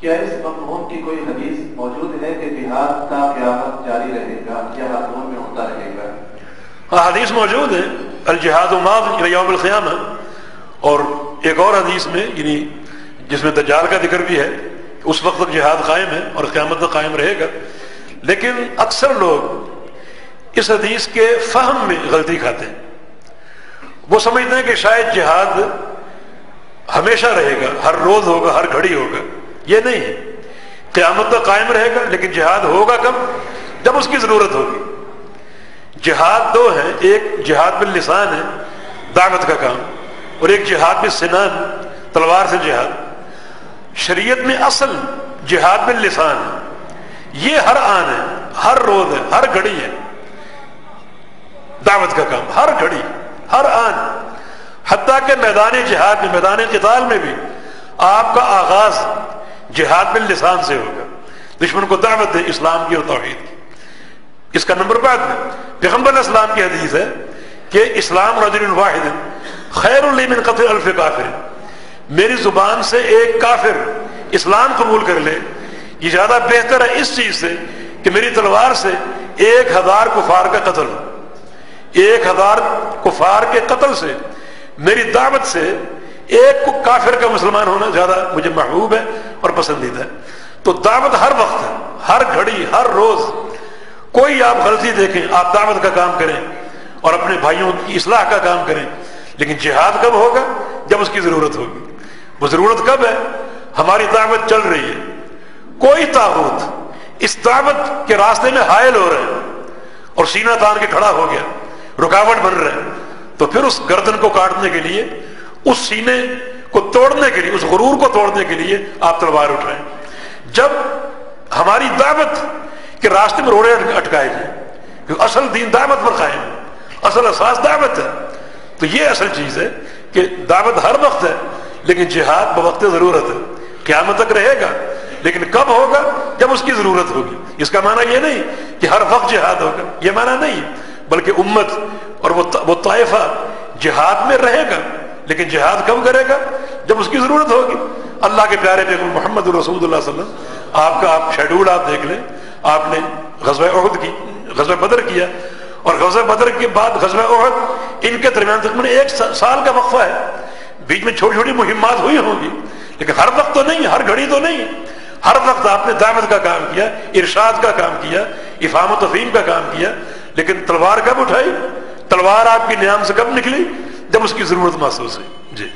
کیا اس مفہوم کی کوئی حدیث موجود ہے کہ جہاد تا قیامت جاری رہے گا یا حتموں میں ہوتا رہے گا؟ ہاں، حدیث موجود ہے، الجہاد ماض الی یوم القیامہ، اور ایک اور حدیث میں یعنی جس میں دجال کا ذکر بھی ہے، اس وقت تک جہاد قائم ہے اور قیامت تک قائم رہے گا. لیکن اکثر لوگ اس حدیث کے فہم میں غلطی کھاتے ہیں. وہ سمجھتے ہیں کہ شاید جہاد ہمیشہ رہے گا، ہر روز ہوگا، ہر گھڑی ہوگا. یہ نہیں ہے. قیامت تک قائم رہے گا، لیکن جہاد ہوگا کب؟ جب اس کی ضرورت ہوگی. جہاد دو ہیں، ایک جہاد باللسان ہے، دعوت کا کام، اور ایک جہاد بالسنان، تلوار سے جہاد. شریعت میں اصل جہاد باللسان ہے. یہ ہر آن ہے، ہر روز ہے، ہر گھڑی ہے دعوت کا کام، ہر گھڑی، ہر آن. حتیٰ کہ میدان جہاد میں، میدان قتال میں بھی آپ کا آغاز جہاد باللسان سے ہوگا. دشمن کو دعوت دے اسلام کی اور توحید کی. اس کا نمبر بعد میں پیغمبر علیہ السلام کی حدیث ہے کہ اسلام رجل واحد خیر لی من قتل الف کافر. میری زبان سے ایک کافر اسلام قبول کر لے، یہ زیادہ بہتر ہے اس چیز سے کہ میری تلوار سے 1000 کفار کا قتل ہو. 1000 کفار کے قتل سے، میری دعوت سے ایک کافر کا مسلمان ہونا زیادہ مجھے محبوب ہے اور پسندیدہ ہے. تو دعوت ہر وقت ہے، ہر گھڑی، ہر روز. کوئی آپ غلطی دیکھیں، آپ دعوت کا کام کریں اور اپنے بھائیوں کی اصلاح کا کام کریں، لیکن جہاد کب ہوگا؟ جب اس کی ضرورت ہوگی. وہ ضرورت کب ہے؟ ہماری دعوت چل رہی ہے، کوئی طاغوت اس دعوت کے راستے میں حائل ہو رہا ہے اور سینہ تان کے کھڑا ہو گیا، رکاوٹ بن رہا ہے، تو پھر اس گردن کو کاٹنے کے لیے، اس سینے کو توڑنے کے لیے، اس غرور کو توڑنے کے لیے آپ تلوار اٹھائیں. جب ہماری دعوت کے راستے میں روڑے اٹکائے جائیں، کیونکہ اصل دین دعوت پر قائم ہے، اصل اساس دعوت ہے. تو یہ اصل چیز ہے کہ دعوت ہر وقت ہے، لیکن جہاد بوقت ضرورت ہے. قیامت تک رہے گا، لیکن کب ہوگا؟ جب اس کی ضرورت ہوگی. اس کا معنی یہ نہیں کہ ہر وقت جہاد ہوگا، یہ معنی نہیں ہے، بلکہ امت اور وہ طائفہ جہاد میں رہے گا، لیکن جہاد کب کرے گا؟ جب اس کی ضرورت ہوگی. اللہ کے پیارے پیغمبر محمد رسول اللہ صلی اللہ علیہ وسلم، آپ کا شیڈول آپ دیکھ لیں. آپ نے غزوہ احد کی، غزوہ بدر کیا، اور غزوہ بدر کے بعد غزوہ احد، ان کے درمیان تقریباً 1 سال کا وقفہ ہے. بیچ میں چھوٹی چھوٹی مہمات ہوئی ہوں گی، لیکن ہر وقت تو نہیں، ہر گھڑی تو نہیں. ہر وقت آپ نے دعوت کا کام کیا، ارشاد کا کام کیا، افہام و تفہیم کا کام کیا. لیکن تلوار کب اٹھائی؟ تلوار آپ کی نیام سے کب نکلی؟ جب اس کی ضرورت محسوس ہوئی. جی.